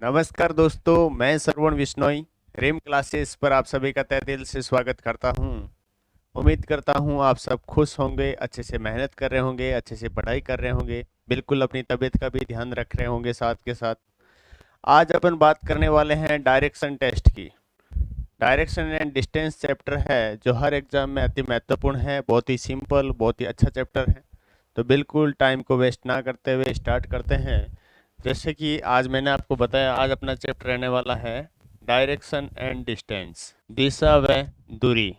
नमस्कार दोस्तों, मैं श्रवण विश्नोई रिम क्लासेस पर आप सभी का तहे दिल से स्वागत करता हूं। उम्मीद करता हूं आप सब खुश होंगे, अच्छे से मेहनत कर रहे होंगे, अच्छे से पढ़ाई कर रहे होंगे, बिल्कुल अपनी तबीयत का भी ध्यान रख रहे होंगे साथ के साथ। आज अपन बात करने वाले हैं डायरेक्शन टेस्ट की। डायरेक्शन एंड डिस्टेंस चैप्टर है जो हर एग्जाम में अति महत्वपूर्ण है। बहुत ही सिंपल, बहुत ही अच्छा चैप्टर है। तो बिल्कुल टाइम को वेस्ट ना करते हुए स्टार्ट करते हैं। जैसे कि आज मैंने आपको बताया, आज अपना चैप्टर रहने वाला है डायरेक्शन एंड डिस्टेंस, दिशा व दूरी।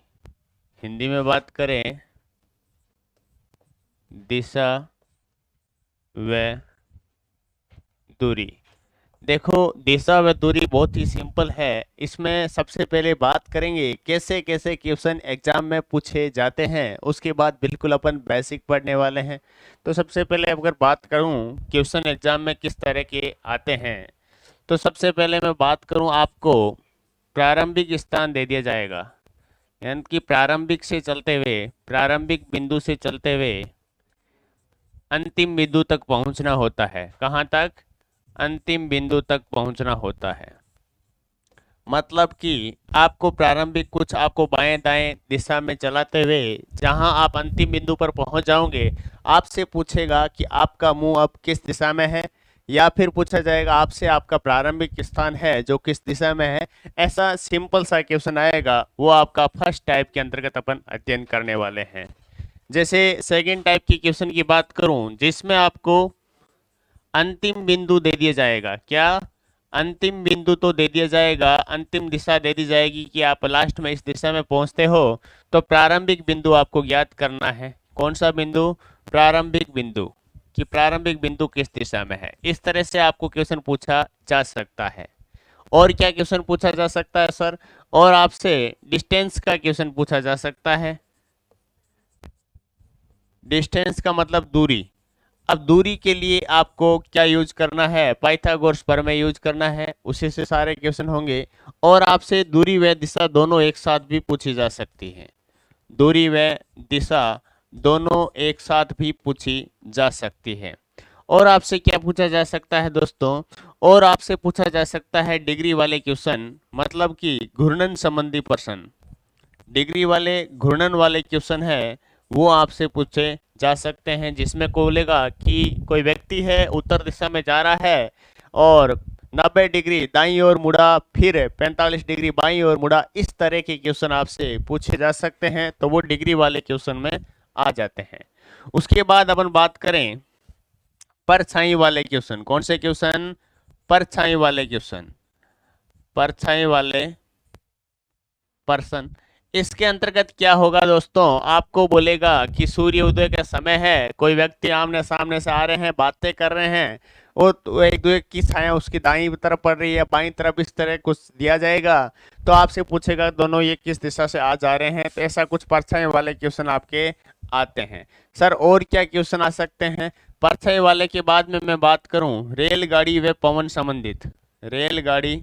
हिंदी में बात करें, दिशा व दूरी। देखो, दिशा व दूरी बहुत ही सिंपल है। इसमें सबसे पहले बात करेंगे कैसे कैसे क्वेश्चन एग्जाम में पूछे जाते हैं, उसके बाद बिल्कुल अपन बेसिक पढ़ने वाले हैं। तो सबसे पहले अगर बात करूं क्वेश्चन एग्जाम में किस तरह के आते हैं, तो सबसे पहले मैं बात करूं, आपको प्रारंभिक स्थान दे दिया जाएगा, यानी कि प्रारंभिक से चलते हुए, प्रारंभिक बिंदु से चलते हुए अंतिम बिंदु तक पहुंचना होता है। कहां तक? अंतिम बिंदु तक पहुंचना होता है। मतलब कि आपको प्रारंभिक कुछ आपको बाएं दाएं दिशा में चलाते हुए जहां आप अंतिम बिंदु पर पहुंच जाओगे, आपसे पूछेगा कि आपका मुंह अब किस दिशा में है, या फिर पूछा जाएगा आपसे आपका प्रारंभिक स्थान है जो किस दिशा में है। ऐसा सिंपल सा क्वेश्चन आएगा, वो आपका फर्स्ट टाइप के अंतर्गत अपन अध्ययन करने वाले हैं। जैसे सेकेंड टाइप की क्वेश्चन की बात करूं, जिसमें आपको अंतिम बिंदु दे दिया जाएगा। क्या? अंतिम बिंदु तो दे दिया जाएगा, अंतिम दिशा दे दी जाएगी कि आप लास्ट में इस दिशा में पहुंचते हो, तो प्रारंभिक बिंदु आपको ज्ञात करना है। कौन सा बिंदु? प्रारंभिक बिंदु, कि प्रारंभिक बिंदु किस दिशा में है। इस तरह से आपको क्वेश्चन पूछा जा सकता है। और क्या क्वेश्चन पूछा जा सकता है सर? और आपसे डिस्टेंस का क्वेश्चन पूछा जा सकता है। डिस्टेंस का मतलब दूरी। अब दूरी के लिए आपको क्या यूज करना है? पाइथागोरस प्रमेय यूज करना है, उसी से सारे क्वेश्चन होंगे। और आपसे दूरी व दिशा दोनों एक साथ भी पूछी जा सकती है। दूरी व दिशा दोनों एक साथ भी पूछी जा सकती है। और आपसे क्या पूछा जा सकता है दोस्तों? और आपसे पूछा जा सकता है डिग्री वाले क्वेश्चन, मतलब कि घूर्णन संबंधी प्रश्न। डिग्री वाले घूर्णन वाले क्वेश्चन है, वो आपसे पूछे जा सकते हैं, जिसमें को बोलेगा कि कोई व्यक्ति है, उत्तर दिशा में जा रहा है और 90 डिग्री दाईं ओर मुड़ा, फिर 45 डिग्री बाईं ओर मुड़ा। इस तरह के क्वेश्चन आपसे पूछे जा सकते हैं, तो वो डिग्री वाले क्वेश्चन में आ जाते हैं। उसके बाद अपन बात करें परछाई वाले क्वेश्चन। कौन से क्वेश्चन? परछाई वाले क्वेश्चन, परछाई वाले पर्सन। इसके अंतर्गत क्या होगा दोस्तों? आपको बोलेगा कि सूर्य उदय का समय है, कोई व्यक्ति आमने सामने से आ रहे हैं, बातें कर रहे हैं, और तो एक दूसरे की छाया उसकी दाईं तरफ पड़ रही है, बाईं तरफ, इस तरह कुछ दिया जाएगा। तो आपसे पूछेगा दोनों ये किस दिशा से आ जा रहे हैं। तो ऐसा कुछ परछाई वाले क्वेश्चन आपके आते हैं। सर और क्या क्वेश्चन आ सकते हैं? परछाई वाले के बाद में मैं बात करूं रेलगाड़ी व पवन संबंधित। रेलगाड़ी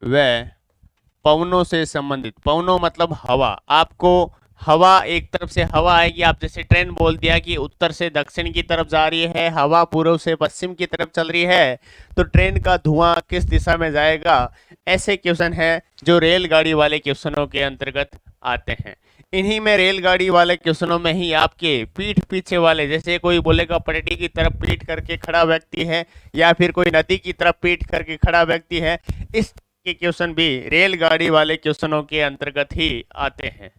व पवनों से संबंधित। पवनों मतलब हवा। आपको हवा, एक तरफ से हवा आएगी, आप जैसे ट्रेन बोल दिया कि उत्तर से दक्षिण की तरफ जा रही है, हवा पूर्व से पश्चिम की तरफ चल रही है, तो ट्रेन का धुआं किस दिशा में जाएगा। ऐसे क्वेश्चन है जो रेलगाड़ी वाले क्वेश्चनों के अंतर्गत आते हैं। इन्हीं में रेलगाड़ी वाले क्वेश्चनों में ही आपके पीठ पीछे वाले, जैसे कोई बोलेगा पटरी की तरफ पीठ करके खड़ा व्यक्ति है, या फिर कोई नदी की तरफ पीठ करके खड़ा व्यक्ति है, इस के क्वेश्चन भी रेलगाड़ी वाले क्वेश्चनों के अंतर्गत ही आते हैं।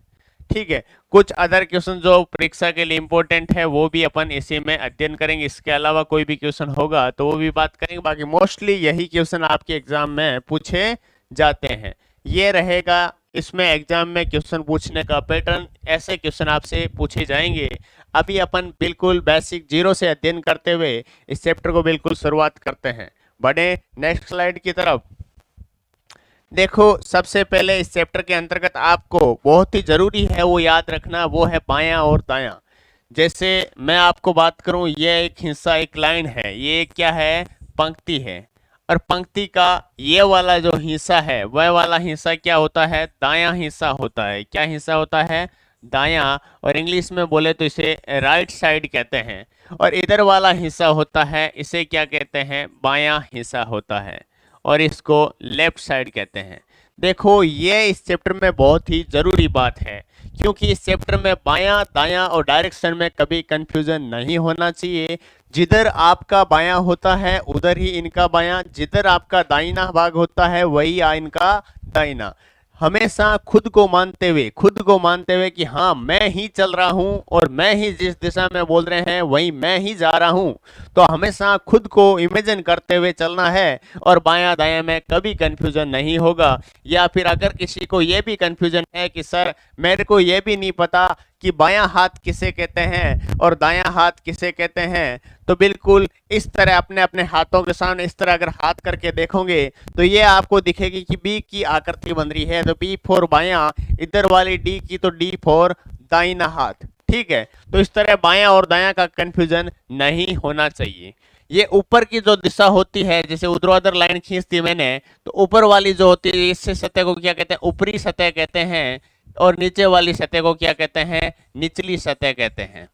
ठीक है, कुछ अदर क्वेश्चन जो परीक्षा के लिए इंपॉर्टेंट है वो भी अपन इसी में अध्ययन करेंगे। इसके अलावा कोई भी क्वेश्चन होगा तो वो भी बात करेंगे। बाकी मोस्टली यही क्वेश्चन आपके एग्जाम में पूछे जाते हैं। ये रहेगा इसमें एग्जाम में क्वेश्चन पूछने का पैटर्न। ऐसे क्वेश्चन आपसे पूछे जाएंगे। अभी अपन बिल्कुल बेसिक जीरो से अध्ययन करते हुए इस चैप्टर को बिल्कुल शुरुआत करते हैं। बढ़े नेक्स्ट स्लाइड की तरफ। देखो, सबसे पहले इस चैप्टर के अंतर्गत आपको बहुत ही जरूरी है वो याद रखना, वो है बायां और दायां। जैसे मैं आपको बात करूं, ये एक हिस्सा, एक लाइन है, ये क्या है? पंक्ति है। और पंक्ति का ये वाला जो हिस्सा है, वह वाला हिस्सा क्या होता है? दायां हिस्सा होता है। क्या हिस्सा होता है? दायां, और इंग्लिश में बोले तो इसे राइट साइड कहते हैं। और इधर वाला हिस्सा होता है, इसे क्या कहते हैं, बायां हिस्सा होता है, और इसको लेफ्ट साइड कहते हैं। देखो ये इस चैप्टर में बहुत ही ज़रूरी बात है, क्योंकि इस चैप्टर में बायां दायां और डायरेक्शन में कभी कंफ्यूजन नहीं होना चाहिए। जिधर आपका बायां होता है उधर ही इनका बायां, जिधर आपका दाहिना भाग होता है वही इनका दाहिना। हमेशा खुद को मानते हुए कि हाँ मैं ही चल रहा हूँ और मैं ही जिस दिशा में बोल रहे हैं वही मैं ही जा रहा हूँ। तो हमेशा खुद को इमेजिन करते हुए चलना है, और बायां दायां में कभी कंफ्यूजन नहीं होगा। या फिर अगर किसी को ये भी कंफ्यूजन है कि सर मेरे को ये भी नहीं पता कि बायां हाथ किसे कहते हैं और दायां हाथ किसे कहते हैं, तो बिल्कुल इस तरह अपने अपने हाथों के सामने इस तरह अगर हाथ करके देखोगे तो ये आपको दिखेगी कि बी की आकृति बन रही है, तो बी फॉर बायां, इधर वाली डी की तो डी फॉर दाहिना हाथ। ठीक है, तो इस तरह बायां और दायां का कंफ्यूजन नहीं होना चाहिए। ये ऊपर की जो दिशा होती है, जैसे ऊर्ध्वाधर लाइन खींच दी मैंने, तो ऊपर वाली जो होती है इससे सतह को क्या कहते हैं, ऊपरी सतह कहते हैं, और नीचे वाली सतह को क्या कहते हैं, निचली सतह कहते हैं।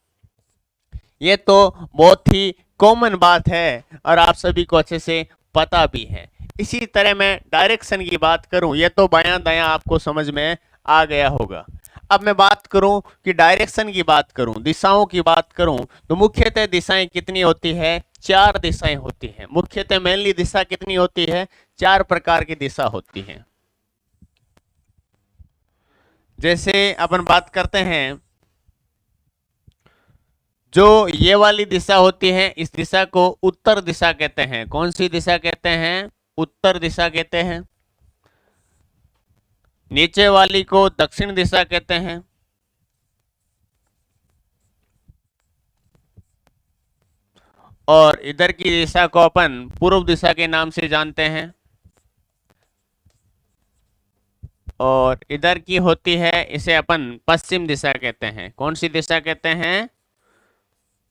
ये तो बहुत ही कॉमन बात है और आप सभी को अच्छे से पता भी है। इसी तरह मैं डायरेक्शन की बात करूं, ये तो बायां दायां आपको समझ में आ गया होगा। अब मैं बात करूं कि डायरेक्शन की बात करूं, दिशाओं की बात करूं, तो मुख्यतः दिशाएं कितनी होती है, 4 दिशाएं होती हैं। मुख्यतः मेनली दिशा कितनी होती है, 4 प्रकार की दिशा होती है। जैसे अपन बात करते हैं, जो ये वाली दिशा होती है इस दिशा को उत्तर दिशा कहते हैं। कौन सी दिशा कहते हैं, उत्तर दिशा कहते हैं। नीचे वाली को दक्षिण दिशा कहते हैं, और इधर की दिशा को अपन पूर्व दिशा के नाम से जानते हैं, और इधर की होती है इसे अपन पश्चिम दिशा कहते हैं। कौन सी दिशा कहते हैं,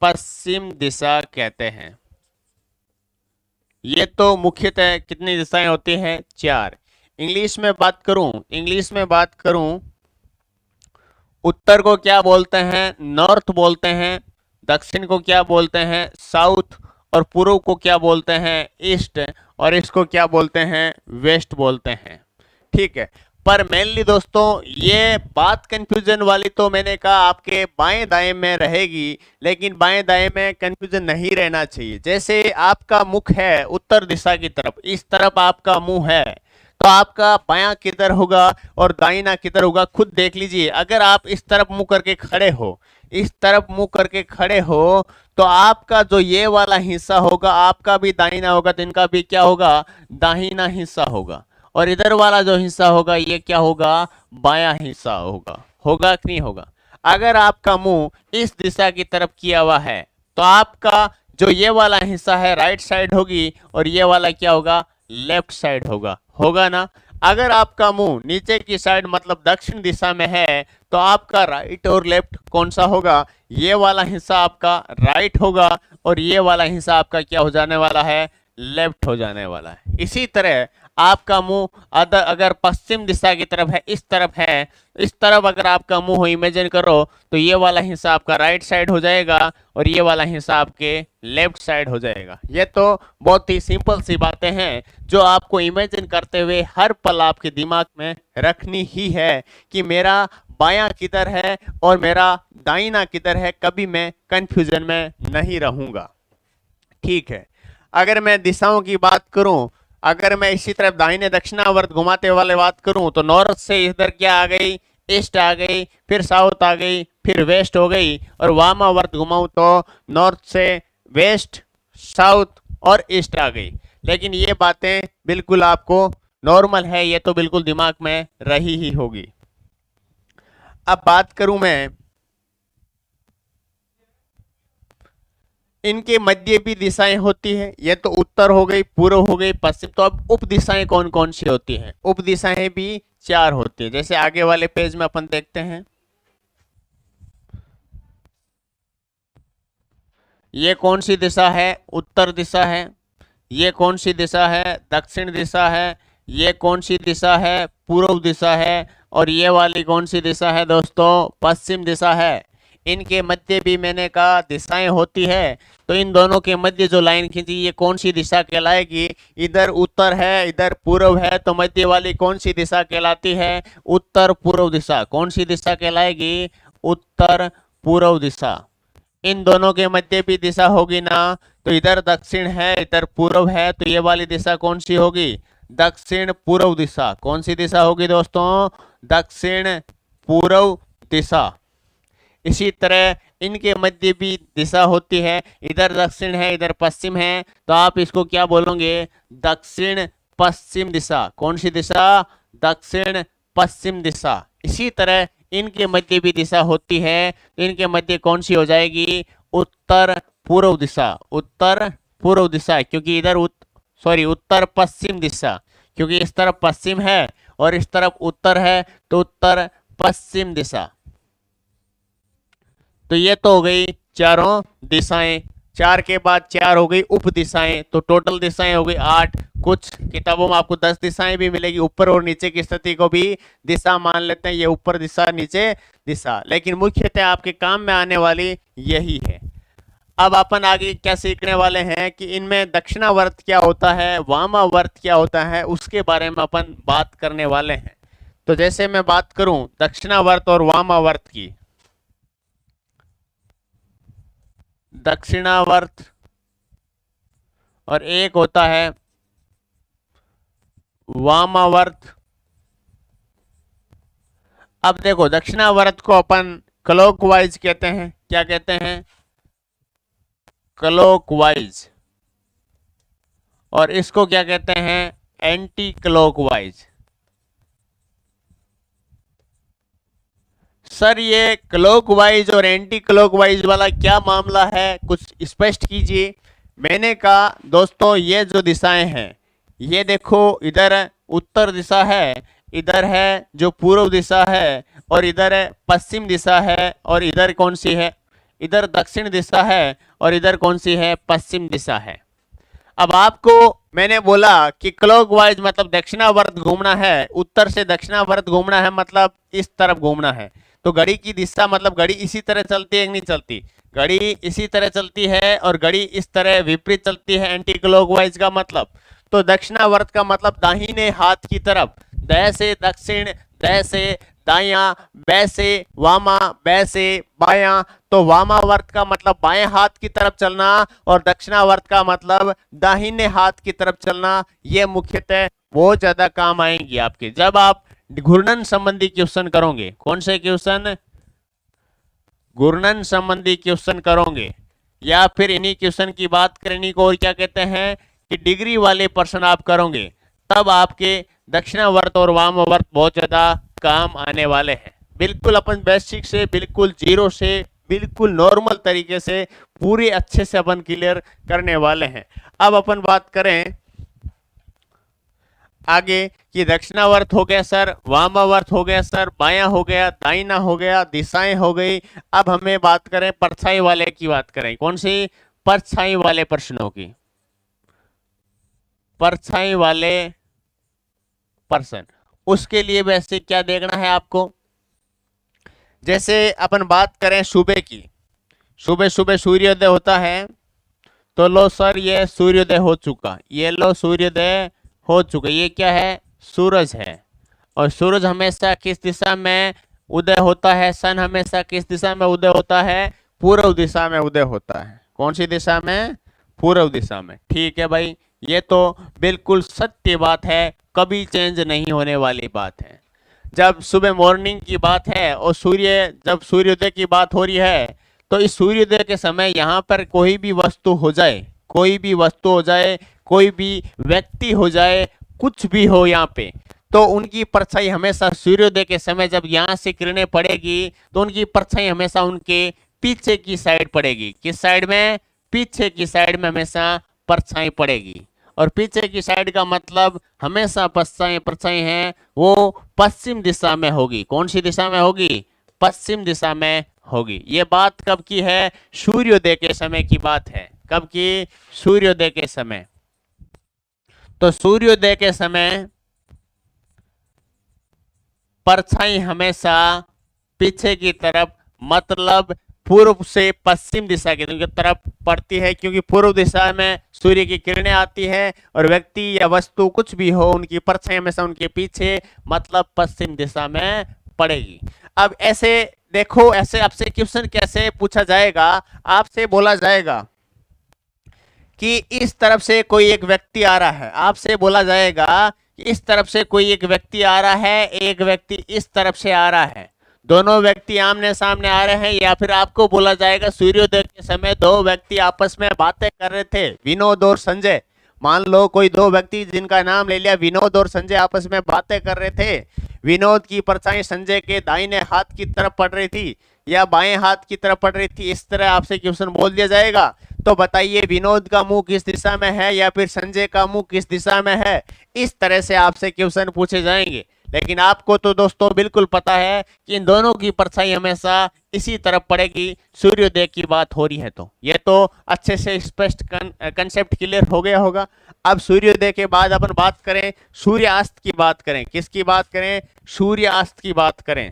पश्चिम दिशा कहते हैं। ये तो मुख्यतः कितनी दिशाएं होती हैं, 4। इंग्लिश में बात करूं, उत्तर को क्या बोलते हैं, नॉर्थ बोलते हैं, दक्षिण को क्या बोलते हैं, साउथ, और पूर्व को क्या बोलते हैं, ईस्ट, और इसको क्या बोलते हैं, वेस्ट बोलते हैं। ठीक है, पर मेनली दोस्तों ये बात कंफ्यूजन वाली तो मैंने कहा आपके बाएं दाएं में रहेगी, लेकिन बाएं दाएं में कंफ्यूजन नहीं रहना चाहिए। जैसे आपका मुख है उत्तर दिशा की तरफ, इस तरफ आपका मुंह है, तो आपका बायां किधर होगा और दाहिना किधर होगा खुद देख लीजिए। अगर आप इस तरफ मुंह करके खड़े हो, इस तरफ मुंह करके खड़े हो, तो आपका जो ये वाला हिस्सा होगा आपका भी दाहिना होगा, तो इनका भी क्या होगा, दाहिना हिस्सा होगा। और इधर वाला जो हिस्सा होगा ये क्या होगा, बायां हिस्सा होगा। होगा कि नहीं होगा। अगर आपका मुंह इस दिशा की तरफ किया हुआ है तो आपका जो ये वाला हिस्सा है राइट साइड होगी, और ये वाला क्या होगा, लेफ्ट साइड होगा। होगा ना। अगर आपका मुंह नीचे की साइड मतलब दक्षिण दिशा में है तो आपका राइट और लेफ्ट कौन सा होगा, ये वाला हिस्सा आपका राइट होगा, और ये वाला हिस्सा आपका क्या हो जाने वाला है, लेफ्ट हो जाने वाला है। इसी तरह आपका मुंह अगर पश्चिम दिशा की तरफ है, इस तरफ है, इस तरफ अगर आपका मुंह इमेजिन करो तो ये वाला हिस्सा आपका राइट साइड हो जाएगा और ये वाला हिस्सा आपके लेफ्ट साइड हो जाएगा। ये तो बहुत ही सिंपल सी बातें हैं जो आपको इमेजिन करते हुए हर पल आपके दिमाग में रखनी ही है कि मेरा बायां किधर है और मेरा दाहिना किधर है, कभी मैं कंफ्यूजन में नहीं रहूंगा। ठीक है, अगर मैं दिशाओं की बात करूं, अगर मैं इसी तरफ दाहिने दक्षिणावर्त घुमाते वाले बात करूं तो नॉर्थ से इधर क्या आ गई, ईस्ट आ गई, फिर साउथ आ गई, फिर वेस्ट हो गई, और वामावर्त घुमाऊं तो नॉर्थ से वेस्ट, साउथ और ईस्ट आ गई। लेकिन ये बातें बिल्कुल आपको नॉर्मल है, ये तो बिल्कुल दिमाग में रही ही होगी। अब बात करूं मैं, इनके मध्य भी दिशाएं होती है। ये तो उत्तर हो गई, पूर्व हो गई, पश्चिम। तो अब उप दिशाएं कौन कौन सी होती हैं, उप दिशाएं भी 4 होती है। जैसे आगे वाले पेज में अपन देखते हैं, ये कौन सी दिशा है, उत्तर दिशा है। ये कौन सी दिशा है, दक्षिण दिशा है। ये कौन सी दिशा है, पूर्व दिशा है। और ये वाली कौन सी दिशा है दोस्तों? पश्चिम दिशा है। इनके मध्य भी मैंने कहा दिशाएं होती है, तो इन दोनों के मध्य जो लाइन खींची ये कौन सी दिशा कहलाएगी? इधर उत्तर है, इधर पूर्व है, तो मध्य वाली कौन सी दिशा कहलाती है? उत्तर पूर्व दिशा। कौन सी दिशा कहलाएगी? उत्तर पूर्व दिशा। इन दोनों के मध्य भी दिशा होगी ना, तो इधर दक्षिण है, इधर पूर्व है, तो ये वाली दिशा कौन सी होगी? दक्षिण पूर्व दिशा। कौन सी दिशा होगी दोस्तों? दक्षिण पूर्व दिशा। इसी तरह इनके मध्य भी दिशा होती है, इधर दक्षिण है, इधर पश्चिम है, तो आप इसको क्या बोलोगे? दक्षिण पश्चिम दिशा। कौन सी दिशा? दक्षिण पश्चिम दिशा। इसी तरह इनके मध्य भी दिशा होती है, तो इनके मध्य कौन सी हो जाएगी? उत्तर पूर्व दिशा। उत्तर पूर्व दिशा, क्योंकि इधर उत्तर पश्चिम दिशा, क्योंकि इस तरफ पश्चिम है और इस तरफ उत्तर है, तो उत्तर पश्चिम दिशा। तो ये तो हो गई चारों दिशाएं। चार के बाद चार हो गई उप दिशाएं, तो टोटल दिशाएं हो गई 8। कुछ किताबों में आपको 10 दिशाएं भी मिलेगी। ऊपर और नीचे की स्थिति को भी दिशा मान लेते हैं, ये ऊपर दिशा नीचे दिशा, लेकिन मुख्यतः आपके काम में आने वाली यही है। अब अपन आगे क्या सीखने वाले हैं कि इनमें दक्षिणावर्त क्या होता है, वामावर्त क्या होता है, उसके बारे में अपन बात करने वाले हैं। तो जैसे मैं बात करूं दक्षिणावर्त और वामावर्त की, दक्षिणावर्त और एक होता है वामावर्त। अब देखो दक्षिणावर्त को अपन क्लॉकवाइज कहते हैं। क्या कहते हैं? क्लॉकवाइज। और इसको क्या कहते हैं? Anti clockwise. सर ये क्लॉकवाइज और एंटी क्लॉकवाइज वाला क्या मामला है, कुछ स्पष्ट कीजिए। मैंने कहा दोस्तों ये जो दिशाएं हैं, ये देखो इधर उत्तर दिशा है, इधर है जो पूर्व दिशा है, और इधर पश्चिम दिशा है, और इधर कौन सी है? इधर दक्षिण दिशा है, और इधर कौन सी है? पश्चिम दिशा है। अब आपको मैंने बोला कि क्लॉकवाइज मतलब दक्षिणावर्त घूमना है, उत्तर से दक्षिणावर्त घूमना है, मतलब इस तरफ घूमना है। तो घड़ी की दिशा मतलब घड़ी इसी तरह चलती है कि नहीं चलती? घड़ी इसी तरह चलती है, और घड़ी इस तरह विपरीत चलती है एंटी क्लॉकवाइज का मतलब। तो दक्षिणावर्त का मतलब दाहिने हाथ की तरफ, द से दक्षिण, द से दायां, बै से वामा, बै से बायां। तो वामावर्त का मतलब बाएं हाथ की तरफ चलना, और दक्षिणावर्त का मतलब दाहिने हाथ की तरफ चलना। ये मुख्यतः बहुत ज्यादा काम आएंगी आपके जब आप घूर्णन संबंधी क्वेश्चन करोगे। कौन से क्वेश्चन? घूर्णन संबंधी क्वेश्चन करोगे, या फिर इन्हीं क्वेश्चन की बात करने को और क्या कहते हैं कि डिग्री वाले प्रश्न आप करोगे, तब आपके दक्षिणावर्त और वामावर्त बहुत ज्यादा काम आने वाले हैं। बिल्कुल अपन बेसिक से, बिल्कुल जीरो से, बिल्कुल नॉर्मल तरीके से पूरे अच्छे से अपन क्लियर करने वाले हैं। अब अपन बात करें आगे कि दक्षिणावर्त हो गया सर, वामावर्त हो गया सर, बायां हो गया, दाहिना हो गया, दिशाएं हो गई। अब हमें बात करें परछाई वाले की बात करें। कौन सी? परछाई वाले प्रश्नों की। परछाई वाले प्रश्न, उसके लिए वैसे क्या देखना है आपको? जैसे अपन बात करें सुबह की, सुबह सुबह सूर्योदय होता है, तो लो सर ये सूर्योदय हो चुका, ये लो सूर्योदय हो चुका। ये क्या है? सूरज है। और सूरज हमेशा किस दिशा में उदय होता है? सन हमेशा किस दिशा में उदय होता है? पूर्व दिशा में उदय होता है। कौन सी दिशा में? पूर्व दिशा में। ठीक है भाई, ये तो बिल्कुल सत्य बात है, कभी चेंज नहीं होने वाली बात है। जब सुबह मॉर्निंग की बात है और जब सूर्योदय की बात हो रही है, तो इस सूर्योदय के समय यहाँ पर कोई भी वस्तु हो जाए, कोई भी वस्तु हो जाए, कोई भी व्यक्ति हो जाए, कुछ भी हो यहाँ पे, तो उनकी परछाई हमेशा सूर्योदय के समय जब यहाँ से किरणें पड़ेगी, तो उनकी परछाई हमेशा उनके पीछे की साइड पड़ेगी। किस साइड में? पीछे की साइड में हमेशा परछाई पड़ेगी। और पीछे की साइड का मतलब हमेशा परछाई हैं वो पश्चिम दिशा में होगी। कौन सी दिशा में होगी? पश्चिम दिशा में होगी। ये बात कब की है? सूर्योदय के समय की बात है। कब की? सूर्योदय के समय। तो सूर्योदय के समय परछाई हमेशा पीछे की तरफ मतलब पूर्व से पश्चिम दिशा की तरफ पड़ती है, क्योंकि पूर्व दिशा में सूर्य की किरणें आती है और व्यक्ति या वस्तु कुछ भी हो उनकी परछाई हमेशा उनके पीछे मतलब पश्चिम दिशा में पड़ेगी। अब ऐसे देखो, ऐसे आपसे क्वेश्चन कैसे पूछा जाएगा, आपसे बोला जाएगा कि इस तरफ से कोई एक व्यक्ति आ रहा है, आपसे बोला जाएगा कि इस तरफ से कोई एक व्यक्ति आ रहा है, एक व्यक्ति इस तरफ से आ रहा है, दोनों व्यक्ति आमने सामने आ रहे हैं, या फिर आपको बोला जाएगा सूर्योदय के समय दो व्यक्ति आपस में बातें कर रहे थे, विनोद और संजय। मान लो कोई दो व्यक्ति जिनका नाम ले लिया विनोद और संजय आपस में बातें कर रहे थे। विनोद की परछाई संजय के दाहिने हाथ की तरफ पड़ रही थी या बाएं हाथ की तरफ पड़ रही थी, इस तरह आपसे क्वेश्चन बोल दिया जाएगा। तो बताइए विनोद का मुंह किस दिशा में है या फिर संजय का मुंह किस दिशा में है, इस तरह से आपसे क्वेश्चन पूछे जाएंगे। लेकिन आपको तो दोस्तों बिल्कुल पता है कि इन दोनों की परछाई हमेशा इसी तरफ पड़ेगी, सूर्योदय की बात हो रही है। तो ये तो अच्छे से स्पष्ट कंसेप्ट क्लियर हो गया होगा। अब सूर्योदय के बाद अपन बात करें सूर्यास्त की बात करें। किसकी बात करें? सूर्यास्त की बात करें।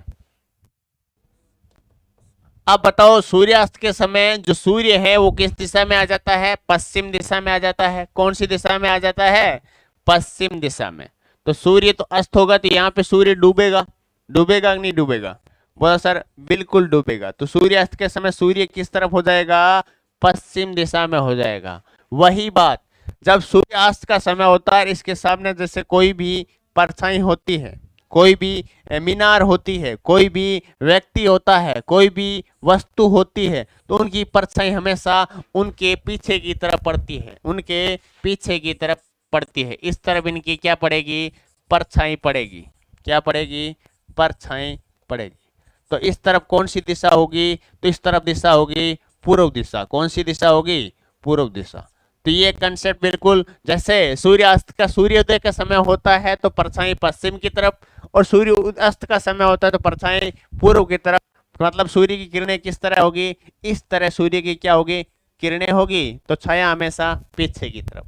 अब बताओ सूर्यास्त के समय जो सूर्य है वो किस दिशा में आ जाता है? पश्चिम दिशा में आ जाता है। कौन सी दिशा में आ जाता है? पश्चिम दिशा में। तो सूर्य तो अस्त होगा तो यहाँ पे सूर्य डूबेगा, डूबेगा कि नहीं डूबेगा? बोला सर बिल्कुल डूबेगा। तो सूर्यास्त के समय सूर्य किस तरफ हो जाएगा? पश्चिम दिशा में हो जाएगा। वही बात जब सूर्यास्त का समय होता है, इसके सामने जैसे कोई भी परछाई होती है, कोई भी मीनार होती है, कोई भी व्यक्ति होता है, कोई भी वस्तु होती है, तो उनकी परछाई हमेशा उनके पीछे की तरफ पड़ती है, उनके पीछे की तरफ पड़ती है। इस तरफ इनकी क्या पड़ेगी? परछाई पड़ेगी। क्या पड़ेगी? परछाई पड़ेगी। तो इस तरफ कौन सी दिशा होगी? तो इस तरफ दिशा होगी पूर्व दिशा। कौन सी दिशा होगी? पूर्व दिशा। तो ये कंसेप्ट बिल्कुल जैसे सूर्यास्त का सूर्योदय का समय होता है तो परछाई पश्चिम की तरफ, और सूर्य अस्त का समय होता है तो परछाई पूर्व की तरफ। मतलब सूर्य की किरणें किस तरह होगी? इस तरह सूर्य की क्या होगी? किरणें होगी। तो छाया हमेशा पीछे की तरफ।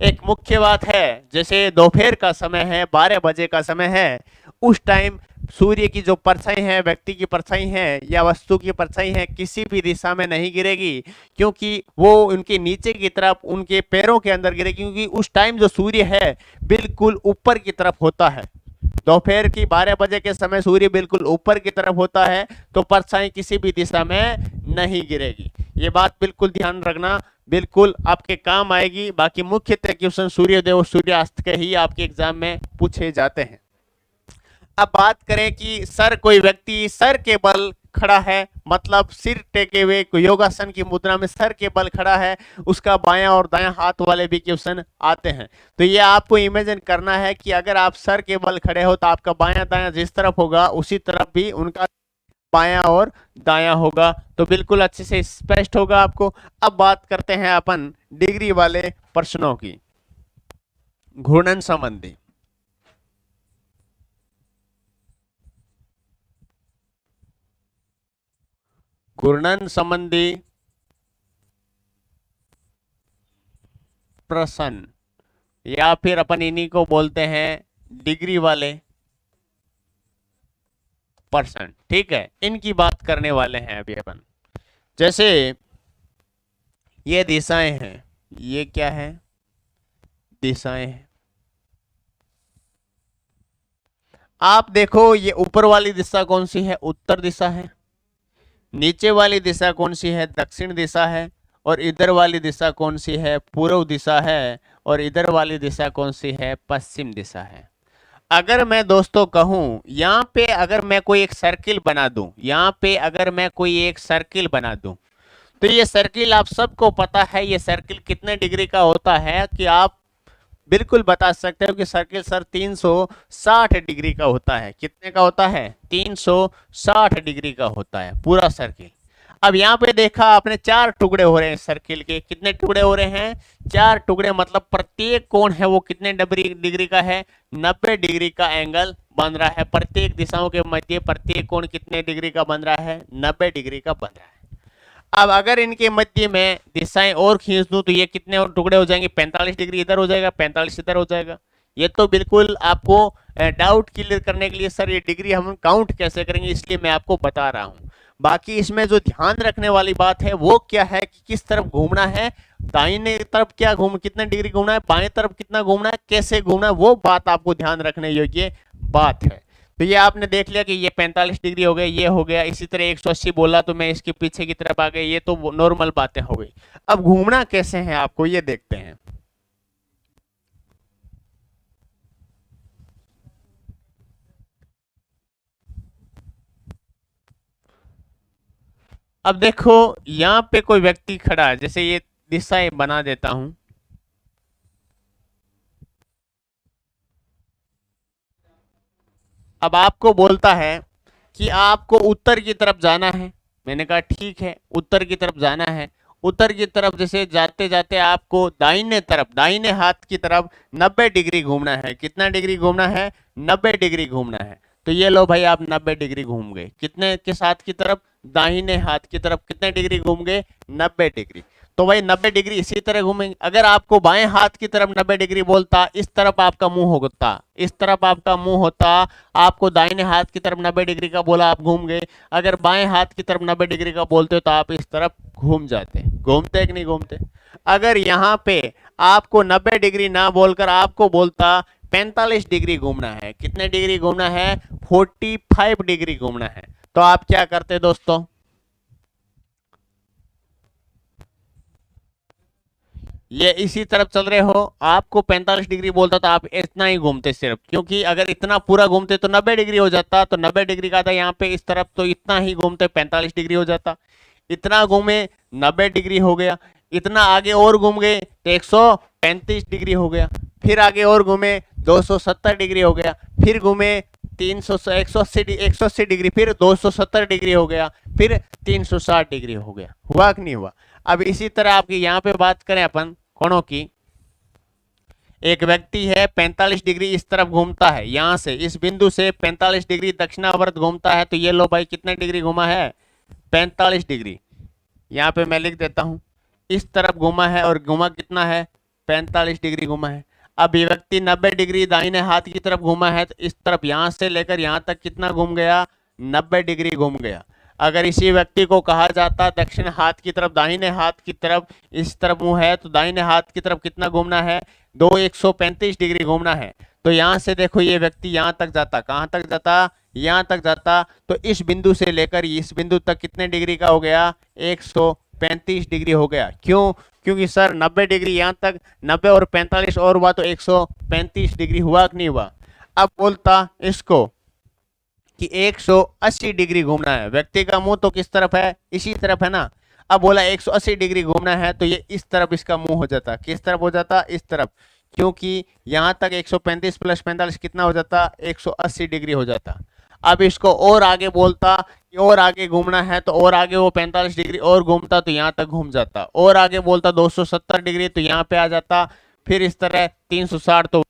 एक मुख्य बात है, जैसे दोपहर का समय है, 12 बजे का समय है, उस टाइम सूर्य की जो परछाई है, व्यक्ति की परछाई है या वस्तु की परछाई है, किसी भी दिशा में नहीं गिरेगी, क्योंकि वो उनके नीचे की तरफ उनके पैरों के अंदर गिरेगी, क्योंकि उस टाइम जो सूर्य है बिल्कुल ऊपर की तरफ होता है। दोपहर की 12 बजे के समय सूर्य बिल्कुल ऊपर की तरफ होता है, तो परछाई किसी भी दिशा में नहीं गिरेगी। ये बात बिल्कुल ध्यान रखना, बिल्कुल आपके काम आएगी। बाकी मुख्यतः क्वेश्चन सूर्योदय और सूर्यास्त के ही आपके एग्जाम में पूछे जाते हैं। अब बात करें कि सर कोई व्यक्ति सर के बल खड़ा है, मतलब सिर टेके हुए योगासन की मुद्रा में सर के बल खड़ा है, उसका बायां और दायां हाथ वाले भी क्वेश्चन आते हैं। तो ये आपको इमेजिन करना है कि अगर आप सर के बल खड़े हो तो आपका बायां दायां जिस तरफ होगा उसी तरफ भी उनका बायां और दायां होगा। तो बिल्कुल अच्छे से स्पष्ट होगा आपको। अब बात करते हैं अपन डिग्री वाले प्रश्नों की, घूर्णन संबंधी। घूर्णन संबंधी प्रश्न, या फिर अपन इन्हीं को बोलते हैं डिग्री वाले प्रश्न। ठीक है, इनकी बात करने वाले हैं अभी अपन। जैसे ये दिशाएं हैं, ये क्या है? दिशाएं हैं। आप देखो ये ऊपर वाली दिशा कौन सी है? उत्तर दिशा है। नीचे वाली दिशा कौन सी है? दक्षिण दिशा है। और इधर वाली दिशा कौन सी है? पूर्व दिशा है। और इधर वाली दिशा कौन सी है? पश्चिम दिशा है। अगर मैं दोस्तों कहूं यहाँ पे अगर मैं कोई एक सर्किल बना दूं, यहाँ पे अगर मैं कोई एक सर्किल बना दूं, तो ये सर्किल आप सबको पता है ये सर्किल कितने डिग्री का होता है कि आप बिल्कुल बता सकते हो कि सर्किल सर 360 डिग्री का होता है। कितने का होता है? 360 डिग्री का होता है पूरा सर्किल। अब यहाँ पे देखा आपने 4 टुकड़े हो रहे हैं सर्किल के। कितने टुकड़े हो रहे हैं? 4 टुकड़े। मतलब प्रत्येक कोण है वो कितने डिग्री का है? 90 डिग्री का एंगल बन रहा है। प्रत्येक दिशाओं के मध्य प्रत्येक कोण कितने डिग्री का बन रहा है? 90 डिग्री का बन रहा है। अब अगर इनके मध्य में दिशाएं और खींच दूं तो ये कितने और टुकड़े हो जाएंगे? 45 डिग्री इधर हो जाएगा, 45 इधर हो जाएगा। ये तो बिल्कुल आपको डाउट क्लियर करने के लिए सर ये डिग्री हम काउंट कैसे करेंगे, इसलिए मैं आपको बता रहा हूं। बाकी इसमें जो ध्यान रखने वाली बात है वो क्या है कि किस तरफ घूमना है, दाहिने तरफ क्या घूम कितने डिग्री घूमना है, बाएं तरफ कितना घूमना है, कैसे घूमना है, वो बात आपको ध्यान रखने योग्य बात है। तो ये आपने देख लिया कि ये 45 डिग्री हो गया, ये हो गया। इसी तरह 180 बोला तो मैं इसके पीछे की तरफ आ गया, ये तो नॉर्मल बातें हो गई। अब घूमना कैसे है आपको ये देखते हैं। अब देखो यहां पे कोई व्यक्ति खड़ा है, जैसे ये दिशाएं बना देता हूं। अब आपको बोलता है कि आपको उत्तर की तरफ जाना है। मैंने कहा ठीक है, उत्तर की तरफ जाना है। उत्तर की तरफ जैसे जाते जाते आपको दाहिने तरफ, दाहिने हाथ की तरफ 90 डिग्री घूमना है। कितना डिग्री घूमना है? 90 डिग्री घूमना है। तो ये लो भाई, आप 90 डिग्री घूम गए। कितने के साथ की तरफ? दाहिने हाथ की तरफ। कितने डिग्री घूम गए? 90 डिग्री। तो भाई 90 डिग्री इसी तरह घूमेंगे। अगर आपको बाएं हाथ की तरफ 90 डिग्री बोलता, इस तरफ आपका मुंह होता, इस तरफ आपका मुंह होता, आपको दाहिने हाथ की तरफ 90 डिग्री का बोला, आप घूम गए। अगर बाएं हाथ की तरफ 90 डिग्री का बोलते तो आप इस तरफ घूम जाते। घूमते कि नहीं घूमते? अगर यहाँ पे आपको 90 डिग्री ना बोलकर आपको बोलता 45 डिग्री घूमना है, कितने डिग्री घूमना है? 45 डिग्री घूमना है, तो आप क्या करते दोस्तों? ये इसी तरफ चल रहे हो, आपको 45 डिग्री बोलता तो आप इतना ही घूमते सिर्फ, क्योंकि अगर इतना पूरा घूमते तो 90 डिग्री हो जाता। तो 90 डिग्री का था यहाँ पे इस तरफ, तो इतना ही घूमते 45 डिग्री हो जाता। इतना घूमे 90 डिग्री हो गया। इतना आगे और घूम गए तो 135 डिग्री हो गया। फिर आगे और घूमे 270 डिग्री हो गया। फिर घूमे 300 180 डिग्री, फिर 270 डिग्री हो गया, फिर 360 डिग्री हो गया। हुआ कि नहीं हुआ? अब इसी तरह आपकी यहाँ पे बात करें अपन कोणों की। एक व्यक्ति है 45 डिग्री इस तरफ घूमता है, यहां से इस बिंदु से 45 डिग्री दक्षिणावर्त घूमता है। तो ये लो भाई, कितने डिग्री घूमा है? 45 डिग्री। यहाँ पे मैं लिख देता हूं, इस तरफ घूमा है और घूमा कितना है? 45 डिग्री घूमा है। अब ये व्यक्ति 90 डिग्री दाहिने हाथ की तरफ घूमा है, तो इस तरफ यहां से लेकर यहां तक कितना घूम गया? 90 डिग्री घूम गया। अगर इसी व्यक्ति को कहा जाता दक्षिण हाथ की तरफ, दाहिने हाथ की तरफ, इस तरफ मुंह है तो दाहिने हाथ की तरफ कितना घूमना है? 135 डिग्री घूमना है। तो यहां से देखो ये व्यक्ति यहां तक जाता, कहां तक जाता? यहां तक जाता। तो इस बिंदु से लेकर इस बिंदु तक कितने डिग्री का हो गया? 135 डिग्री हो गया। क्यों? क्योंकि सर 90 डिग्री यहां तक, 90 और 45 और हुआ तो 135 डिग्री हुआ कि नहीं हुआ? अब बोलता इसको कि 180 डिग्री घूमना है। व्यक्ति का मुंह तो किस तरफ है? इसी तरफ है ना। अब बोला 180 डिग्री घूमना है, तो ये इस तरफ इसका मुंह हो जाता। किस तरफ हो जाता? इस तरफ। क्योंकि यहां तक 135 प्लस 45 कितना हो जाता? 180 डिग्री हो जाता। अब इसको और आगे बोलता कि और आगे घूमना है, तो और आगे वो 45 डिग्री और घूमता तो यहां तक घूम जाता। और आगे बोलता 270 डिग्री, तो यहाँ पे आ जाता। फिर इस तरह 360, तो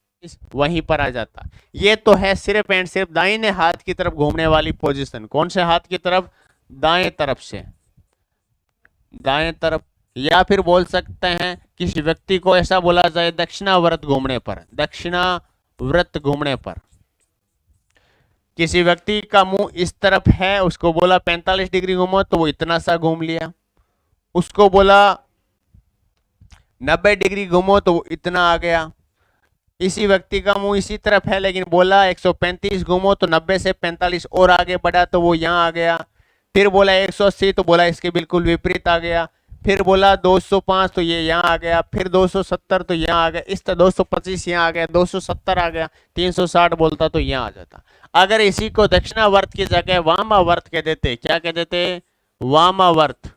वहीं पर आ जाता। ये तो है सिर्फ एंड सिर्फ दाहिने हाथ की तरफ घूमने वाली पोजीशन। कौन से हाथ की तरफ? दाएं तरफ से, दाएं तरफ। या फिर बोल सकते हैं किसी व्यक्ति को ऐसा बोला जाए दक्षिणावर्त घूमने पर, दक्षिणावर्त घूमने पर। किसी व्यक्ति का मुंह इस तरफ है, उसको बोला 45 डिग्री घूमो, तो वो इतना सा घूम लिया। उसको बोला 90 डिग्री घूमो, तो वो इतना आ गया। इसी व्यक्ति का मुंह इसी तरफ है, लेकिन बोला 135 घूमो, तो 90 से 45 और आगे बढ़ा, तो वो यहाँ आ गया। फिर बोला 180, तो बोला इसके बिल्कुल विपरीत आ गया। फिर बोला 205, तो ये यहाँ आ गया। फिर 270, तो यहाँ आ गया। इस तरह 225 यहाँ आ गया, 270 आ गया। 360 बोलता तो यहाँ आ जाता। अगर इसी को दक्षिणावर्त की जगह वामावर्त कह देते, क्या कह देते? वामावर्त।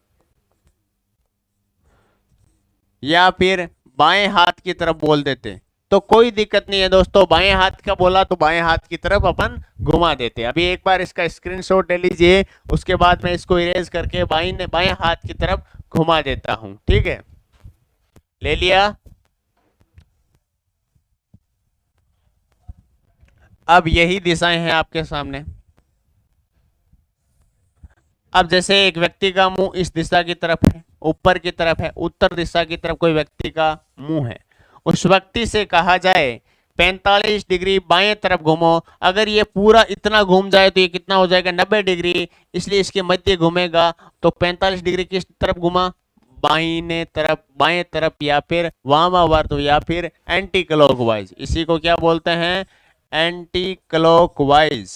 या फिर बाएं हाथ की तरफ बोल देते तो कोई दिक्कत नहीं है दोस्तों। बाएं हाथ का बोला तो बाएं हाथ की तरफ अपन घुमा देते। अभी एक बार इसका स्क्रीनशॉट ले लीजिए, उसके बाद मैं इसको इरेज करके बाएं हाथ की तरफ घुमा देता हूं। ठीक है, ले लिया। अब यही दिशाएं हैं आपके सामने। अब जैसे एक व्यक्ति का मुंह इस दिशा की तरफ है, ऊपर की तरफ है, उत्तर दिशा की तरफ कोई व्यक्ति का मुंह है। उस व्यक्ति से कहा जाए 45 डिग्री बाएं तरफ घूमो। अगर ये पूरा इतना घूम जाए तो ये कितना हो जाएगा 90 डिग्री, इसलिए इसके मध्य घूमेगा। तो 45 डिग्री किस तरफ घुमा, बाईं तरफ, बाएं तरफ, या फिर वामावर्त, या फिर एंटी क्लॉकवाइज। इसी को क्या बोलते हैं, एंटी क्लॉकवाइज।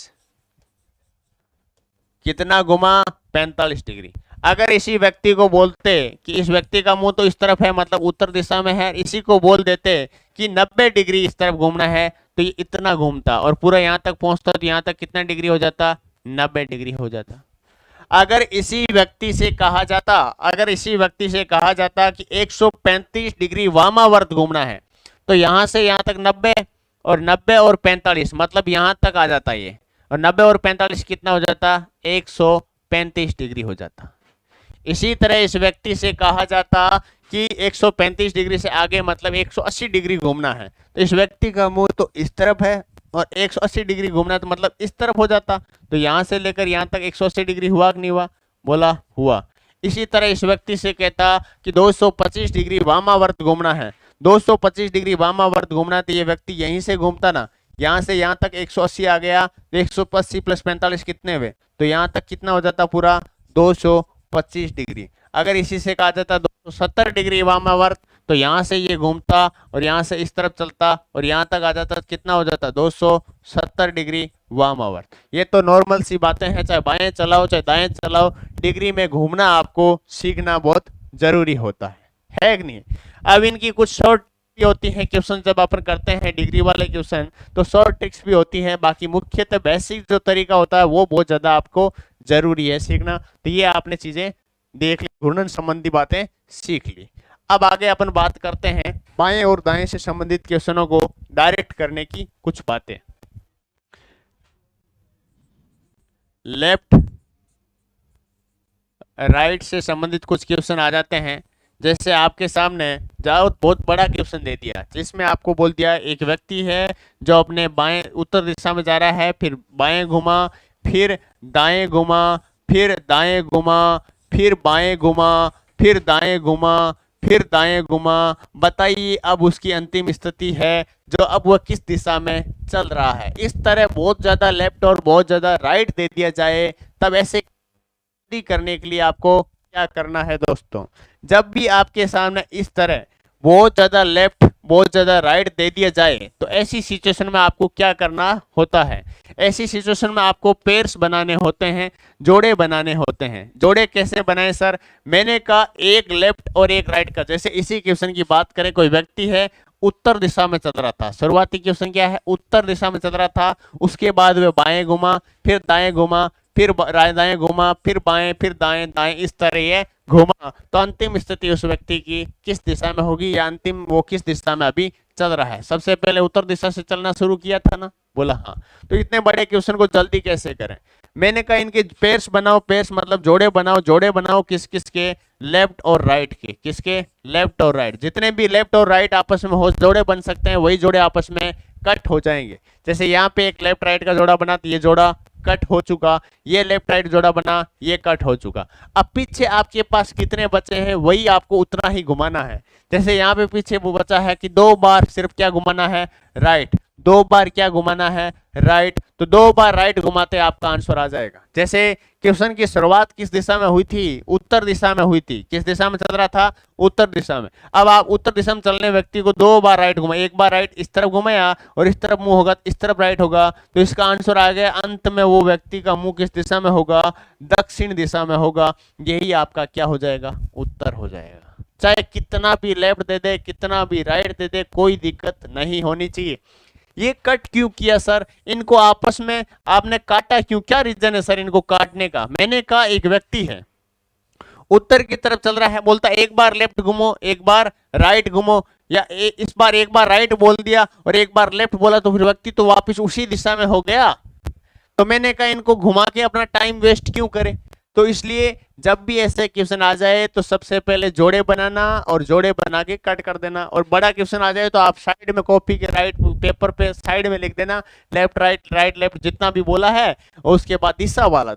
कितना घुमा, 45 डिग्री। अगर इसी व्यक्ति को बोलते कि इस व्यक्ति का मुंह तो इस तरफ है, मतलब उत्तर दिशा में है, इसी को बोल देते कि 90 डिग्री इस तरफ घूमना है, तो ये इतना घूमता और पूरा यहां तक पहुंचता, तो यहां तक कितना डिग्री हो जाता, 90 डिग्री हो जाता। अगर इसी व्यक्ति से कहा जाता, अगर इसी व्यक्ति से कहा जाता कि 135 डिग्री वामावर्त घूमना है, तो यहां से यहां तक 90, और 90 और 45 मतलब यहां तक आ जाता ये, और 90 और 45 कितना हो जाता, 135 डिग्री हो जाता। इसी तरह इस व्यक्ति से कहा जाता कि 135 डिग्री से आगे मतलब 180 डिग्री घूमना है, तो इस व्यक्ति का मुंह तो इस तरफ है और 180 डिग्री घूमना तो मतलब इस तरफ हो जाता। तो यहां से लेकर यहां तक 180 डिग्री हुआ कि नहीं हुआ, बोला हुआ। इसी तरह इस व्यक्ति से कहता कि 225 डिग्री वामावर्त घूमना है, 225 डिग्री वामावर्त घूमना, तो ये व्यक्ति यहीं से घूमता ना, यहां से यहां तक 180 आ गया, तो 180 प्लस 45 कितने हुए, तो यहां तक कितना हो जाता पूरा 225 डिग्री। अगर इसी से कहा जाता 270 डिग्री वामावर्त, तो यहां से ये घूमता और यहां से इस तरफ चलता और यहां तक आ जाता, कितना हो जाता 270 डिग्री वामावर्त। ये तो नॉर्मल सी बातें हैं, चाहे बाएं चलाओ चाहे दाएं चलाओ, डिग्री में घूमना आपको सीखना बहुत जरूरी होता है कि नहीं। अब इनकी कुछ शॉर्ट होती है क्वेश्चन, जब अपन करते हैं डिग्री वाले क्वेश्चन तो शॉर्ट ट्रिक्स भी होती है, बाकी मुख्यतः बेसिक जो तरीका होता है वो बहुत ज्यादा आपको जरूरी है सीखना। तो ये आपने चीजें देख ली, घूर्णन संबंधी बातें सीख ली। अब आगे अपन बात करते हैं बाएं और दाएं से संबंधित क्वेश्चनों को डायरेक्ट करने की कुछ बातें। लेफ्ट राइट से संबंधित कुछ क्वेश्चन आ जाते हैं। जैसे आपके सामने जाओ बहुत बड़ा क्वेश्चन दे दिया, जिसमें आपको बोल दिया एक व्यक्ति है जो अपने बाएं उत्तर दिशा में जा रहा है, फिर बाएं घुमा, फिर दाएं घुमा, फिर दाएं घुमा, फिर बाएं घुमा, फिर दाएं घुमा, फिर दाएं घुमा। बताइए अब उसकी अंतिम स्थिति है जो अब वह किस दिशा में चल रहा है। इस तरह बहुत ज्यादा लेफ्ट और बहुत ज्यादा राइट दे दिया जाए, तब ऐसे करने के लिए आपको क्या करना है दोस्तों, जब भी आपके सामने इस तरह बहुत ज्यादा लेफ्ट बहुत ज्यादा राइट दे दिया जाए, तो ऐसी सिचुएशन में आपको क्या करना होता है। ऐसी सिचुएशन में आपको पेयर्स बनाने होते हैं, जोड़े बनाने होते हैं। जोड़े कैसे बनाए सर, मैंने कहा एक लेफ्ट और एक राइट का। जैसे इसी क्वेश्चन की बात करें, कोई व्यक्ति है उत्तर दिशा में चल रहा था, शुरुआती क्वेश्चन क्या है, उत्तर दिशा में चल रहा था, उसके बाद वह बाएं घुमा, फिर दाएं घुमा, फिर दाएं घुमा, फिर बाएं, फिर दाएं, दाएं, इस तरह ये घुमा। तो अंतिम स्थिति उस व्यक्ति की किस दिशा में होगी, या अंतिम वो किस दिशा में अभी चल रहा है। सबसे पहले उत्तर दिशा से चलना शुरू किया था ना, बोला हाँ। तो इतने बड़े क्वेश्चन को जल्दी कैसे करें, मैंने कहा इनके पेयर्स बनाओ, पेयर्स मतलब जोड़े बनाओ, जोड़े बनाओ किस किस के, लेफ्ट और राइट के। किसके, लेफ्ट और राइट। जितने भी लेफ्ट और राइट आपस में हो जोड़े बन सकते हैं, वही जोड़े आपस में कट हो जाएंगे। जैसे यहाँ पे एक लेफ्ट राइट का जोड़ा बना, तो ये जोड़ा कट हो चुका, ये लेफ्ट राइट जोड़ा बना, ये कट हो चुका। अब पीछे आपके पास कितने बचे हैं वही आपको उतना ही घुमाना है। जैसे यहाँ पे पीछे वो बचा है कि 2 बार सिर्फ क्या घुमाना है, राइट, 2 बार क्या घुमाना है, राइट। तो 2 बार राइट घुमाते आपका आंसर आ जाएगा। जैसे क्वेश्चन की शुरुआत किस दिशा में हुई थी, उत्तर दिशा में हुई थी। किस दिशा में चल रहा था, उत्तर दिशा में। अब आप उत्तर दिशा में चलने व्यक्ति को 2 बार राइट घुमाया, एक बार राइट इस तरफ घुमाया और इस तरफ मुंह होगा, इस तरफ राइट होगा, तो इसका आंसर आ गया। अंत में वो व्यक्ति का मुंह किस दिशा में होगा, दक्षिण दिशा में होगा। यही आपका क्या हो जाएगा, उत्तर हो जाएगा। चाहे कितना भी लेफ्ट दे दे, कितना भी राइट दे दे, कोई दिक्कत नहीं होनी चाहिए। ये कट क्यों किया सर, इनको आपस में आपने काटा क्यों, क्या रीजन है सर इनको काटने का। मैंने कहा एक व्यक्ति है उत्तर की तरफ चल रहा है, बोलता एक बार लेफ्ट घूमो, एक बार राइट घूमो, या इस बार एक बार राइट बोल दिया और एक बार लेफ्ट बोला, तो फिर व्यक्ति तो वापस उसी दिशा में हो गया। तो मैंने कहा इनको घुमा के अपना टाइम वेस्ट क्यों करे। तो इसलिए जब भी ऐसे क्वेश्चन आ जाए तो सबसे पहले जोड़े बनाना और जोड़े बना के कट कर देना। और बड़ा क्वेश्चन आ जाए तो आप साइड में कॉपी के राइट पेपर पे साइड में लिख देना लेफ्ट राइट राइट लेफ्ट जितना भी बोला है, और उसके बाद दिशा वाला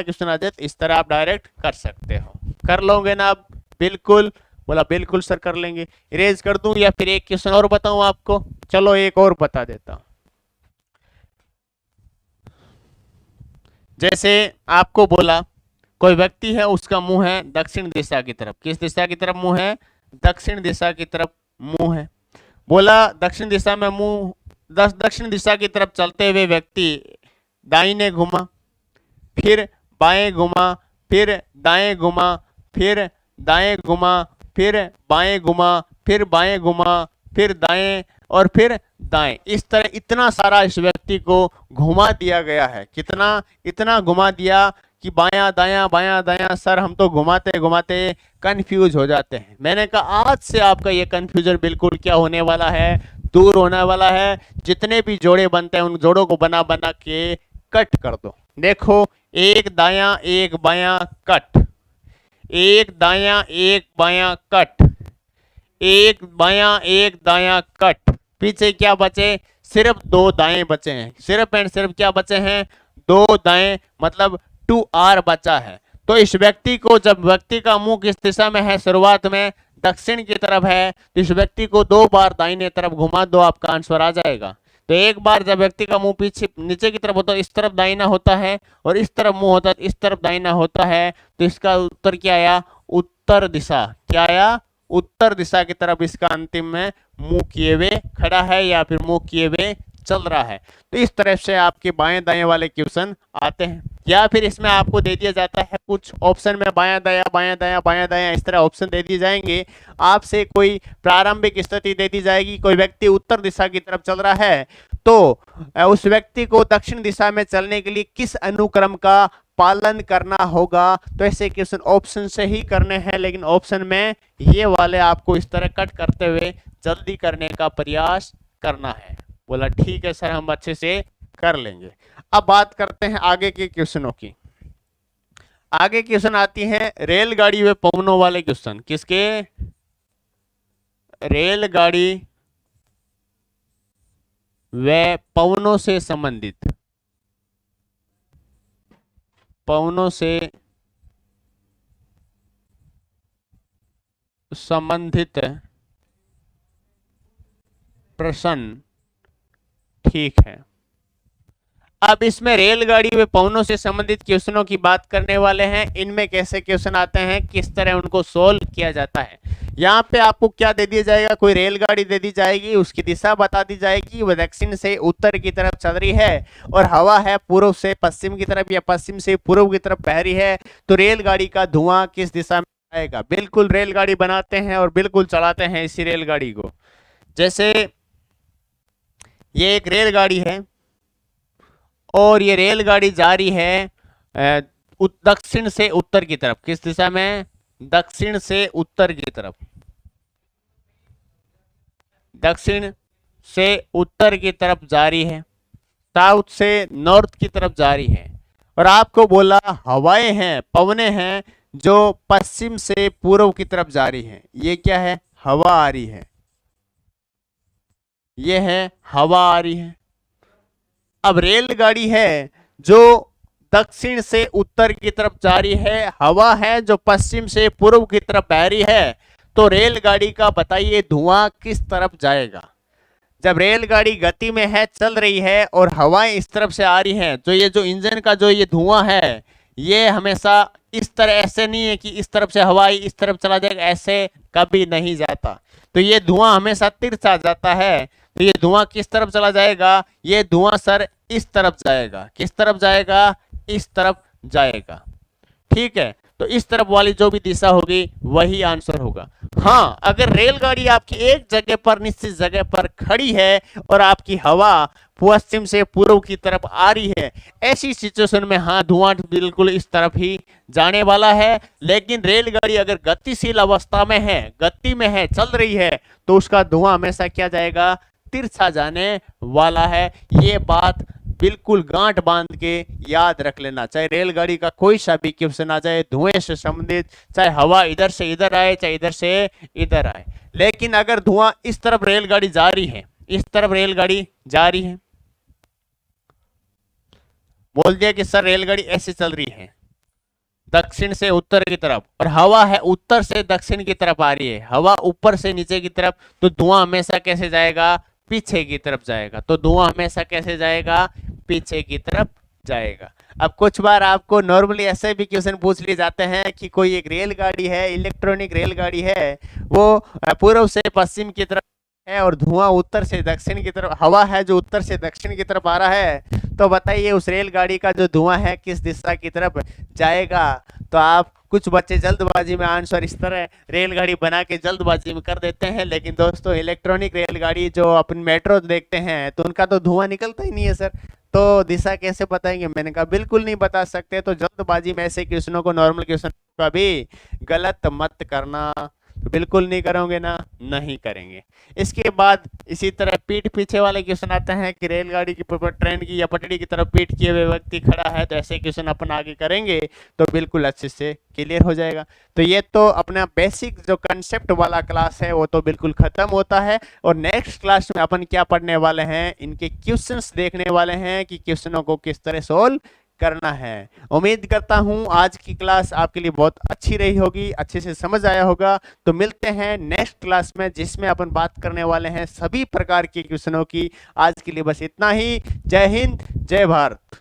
क्वेश्चन आ जाए तो इस तरह आप डायरेक्ट कर सकते हो। कर लोगे ना आप, बिल्कुल बोला बिल्कुल सर कर लेंगे। इरेज कर दूं या फिर एक क्वेश्चन और बताऊं आपको? चलो एक और बता देता हूं। जैसे आपको बोला कोई व्यक्ति है, उसका मुंह है दक्षिण दिशा की तरफ। किस दिशा की तरफ मुंह है? दक्षिण दिशा की तरफ मुंह है। बोला दक्षिण दिशा में मुंह, दक्षिण दिशा की तरफ चलते हुए व्यक्ति दाहिने घुमा, फिर बाएं घुमा, फिर दाएं घुमा, फिर दाएं घुमा, फिर बाएं घुमा, फिर बाएं घुमा, फिर दाएं और फिर दाएं। इस तरह इतना सारा इस व्यक्ति को घुमा दिया गया है। कितना? इतना घुमा दिया कि बायां दायां बायां दायां। सर हम तो घुमाते घुमाते कंफ्यूज हो जाते हैं। मैंने कहा आज से आपका ये कंफ्यूजन बिल्कुल क्या होने वाला है? दूर होने वाला है। जितने भी जोड़े बनते हैं उन जोड़ों को बना बना के कट कर दो। देखो, एक दायां एक बायां कट, एक दायां एक बायां कट, एक बायां एक दायां कट। पीछे क्या बचे? सिर्फ दो दाएं बचे हैं। सिर्फ एंड सिर्फ क्या बचे हैं? दो दाएं, मतलब 2R बचा है। तो इस व्यक्ति को, जब व्यक्ति का मुंह किस दिशा में है? शुरुआत में दक्षिण की तरफ है, तो इस व्यक्ति को 2 बार दाहिने तरफ घुमा दो, आपका आंसर आ जाएगा। तो एक बार जब व्यक्ति का मुंह पीछे नीचे की तरफ होता है, इस तरफ दाहिना होता है, और इस तरफ मुंह होता है, इस तरफ दाहिना होता है, तो इसका उत्तर क्या आया? उत्तर दिशा। क्या आया? उत्तर दिशा की तरफ इसका अंतिम में मुंह किए हुए खड़ा है या फिर मुंह किए हुए चल रहा है। तो इस तरह से आपके बाएं दाएं वाले क्वेश्चन आते हैं। या फिर इसमें आपको दे दिया जाता है कुछ ऑप्शन में बायां दायां बायां दायां बायां दायां, इस तरह ऑप्शन दे दिए जाएंगे। आपसे कोई प्रारंभिक स्थिति दे दी जाएगी। कोई व्यक्ति उत्तर दिशा की तरफ चल रहा है, तो उस व्यक्ति को दक्षिण दिशा में चलने के लिए किस अनुक्रम का पालन करना होगा? तो ऐसे क्वेश्चन ऑप्शन से ही करने हैं, लेकिन ऑप्शन में ये वाले आपको इस तरह कट करते हुए जल्दी करने का प्रयास करना है। बोला ठीक है सर, हम अच्छे से कर लेंगे। अब बात करते हैं आगे के क्वेश्चनों की। आगे क्वेश्चन आती है रेलगाड़ी व पवनों वाले क्वेश्चन। किसके? रेलगाड़ी व पवनों से संबंधित, पवनों से संबंधित प्रश्न। ठीक है, अब इसमें रेलगाड़ी व पवनों से संबंधित क्वेश्चनों की बात करने वाले हैं। इनमें कैसे क्वेश्चन आते हैं, किस तरह उनको सोल्व किया जाता है। यहाँ पे आपको क्या दे दिया जाएगा? कोई रेलगाड़ी दे दी जाएगी, उसकी दिशा बता दी जाएगी, वह दक्षिण से उत्तर की तरफ चल रही है और हवा है पूर्व से पश्चिम की तरफ या पश्चिम से पूर्व की तरफ बह रही है। तो रेलगाड़ी का धुआं किस दिशा में आएगा? बिल्कुल रेलगाड़ी बनाते हैं और बिल्कुल चलाते हैं इसी रेलगाड़ी को। जैसे ये एक रेलगाड़ी है और ये रेलगाड़ी जा रही है दक्षिण से उत्तर की तरफ। किस दिशा में? दक्षिण से उत्तर की तरफ। दक्षिण से उत्तर की तरफ जा रही है, साउथ से नॉर्थ की तरफ जा रही है। और आपको बोला हवाएं हैं, पवने हैं जो पश्चिम से पूर्व की तरफ जा रही हैं। ये क्या है? हवा आ रही है। ये है हवा आ रही है। अब रेलगाड़ी है जो दक्षिण से उत्तर की तरफ जा रही है, हवा है जो पश्चिम से पूर्व की तरफ बह रही है। तो रेलगाड़ी का बताइए धुआं किस तरफ जाएगा? जब रेलगाड़ी गति में है, चल रही है और हवाएं इस तरफ से आ रही हैं, तो ये जो इंजन का जो ये धुआं है, ये हमेशा इस तरह, ऐसे नहीं है कि इस तरफ से हवा इस तरफ चला जाएगा, ऐसे कभी नहीं जाता। तो ये धुआं हमेशा तिरछा जाता है। तो ये धुआं किस तरफ चला जाएगा? ये धुआं सर इस तरफ जाएगा। किस तरफ जाएगा? इस तरफ जाएगा। ठीक है, तो इस तरफ वाली जो भी दिशा होगी वही आंसर होगा। हाँ, अगर रेलगाड़ी आपकी एक जगह पर, निश्चित जगह पर खड़ी है और आपकी हवा पश्चिम से पूर्व की तरफ आ रही है, ऐसी सिचुएशन में हाँ, धुआं बिल्कुल इस तरफ ही जाने वाला है। लेकिन रेलगाड़ी अगर गतिशील अवस्था में है, गति में है, चल रही है, तो उसका धुआं हमेशा क्या जाएगा? तिरछा जाने वाला है। ये बात बिल्कुल गांठ बांध के याद रख लेना। चाहे रेलगाड़ी का कोई सा भी क्वेश्चन आ जाए धुएं से संबंधित, चाहे हवा इधर से इधर आए, चाहे इधर से इधर आए, लेकिन अगर धुआं इस तरफ रेलगाड़ी जा रही है, इस तरफ रेलगाड़ी जा रही है, बोल दिया कि सर रेलगाड़ी ऐसे चल रही है, दक्षिण से उत्तर की तरफ, और हवा है उत्तर से दक्षिण की तरफ आ रही है, हवा ऊपर से नीचे की तरफ, तो धुआं हमेशा कैसे जाएगा, पीछे की तरफ जाएगा। तो धुआं हमेशा कैसे जाएगा, पीछे की तरफ जाएगा। अब कुछ बार आपको नॉर्मली ऐसे भी क्वेश्चन पूछ लिए जाते हैं कि कोई एक रेलगाड़ी है, इलेक्ट्रॉनिक रेलगाड़ी है, वो पूर्व से पश्चिम की तरफ है और धुआं उत्तर से दक्षिण की तरफ, हवा है जो उत्तर से दक्षिण की तरफ आ रहा है, तो बताइए उस रेलगाड़ी का जो धुआं है किस दिशा की तरफ जाएगा। तो आप कुछ बच्चे जल्दबाजी में आंसर इस तरह रेलगाड़ी बना के जल्दबाजी में कर देते हैं, लेकिन दोस्तों इलेक्ट्रॉनिक रेलगाड़ी जो अपन मेट्रो देखते हैं तो उनका तो धुआं निकलता ही नहीं है सर, तो दिशा कैसे बताएंगे। मैंने कहा बिल्कुल नहीं बता सकते, तो जल्दबाजी में ऐसे क्वेश्चनों को, नॉर्मल क्वेश्चन कभी गलत मत करना। तो बिल्कुल नहीं करोगे ना, नहीं करेंगे। इसके बाद इसी तरह पीठ पीछे वाले क्वेश्चन आते हैं कि रेलगाड़ी की ट्रेन की या पटरी की तरफ पीठ किए हुए व्यक्ति खड़ा है, तो ऐसे क्वेश्चन अपन आगे करेंगे तो बिल्कुल अच्छे से क्लियर हो जाएगा। तो ये तो अपना बेसिक जो कंसेप्ट वाला क्लास है वो तो बिल्कुल खत्म होता है, और नेक्स्ट क्लास में अपन क्या पढ़ने वाले हैं, इनके क्वेश्चंस देखने वाले हैं कि क्वेश्चनों को किस तरह सोल्व करना है। उम्मीद करता हूं आज की क्लास आपके लिए बहुत अच्छी रही होगी, अच्छे से समझ आया होगा। तो मिलते हैं नेक्स्ट क्लास में जिसमें अपन बात करने वाले हैं सभी प्रकार के क्वेश्चनों की। आज के लिए बस इतना ही। जय हिंद, जय भारत।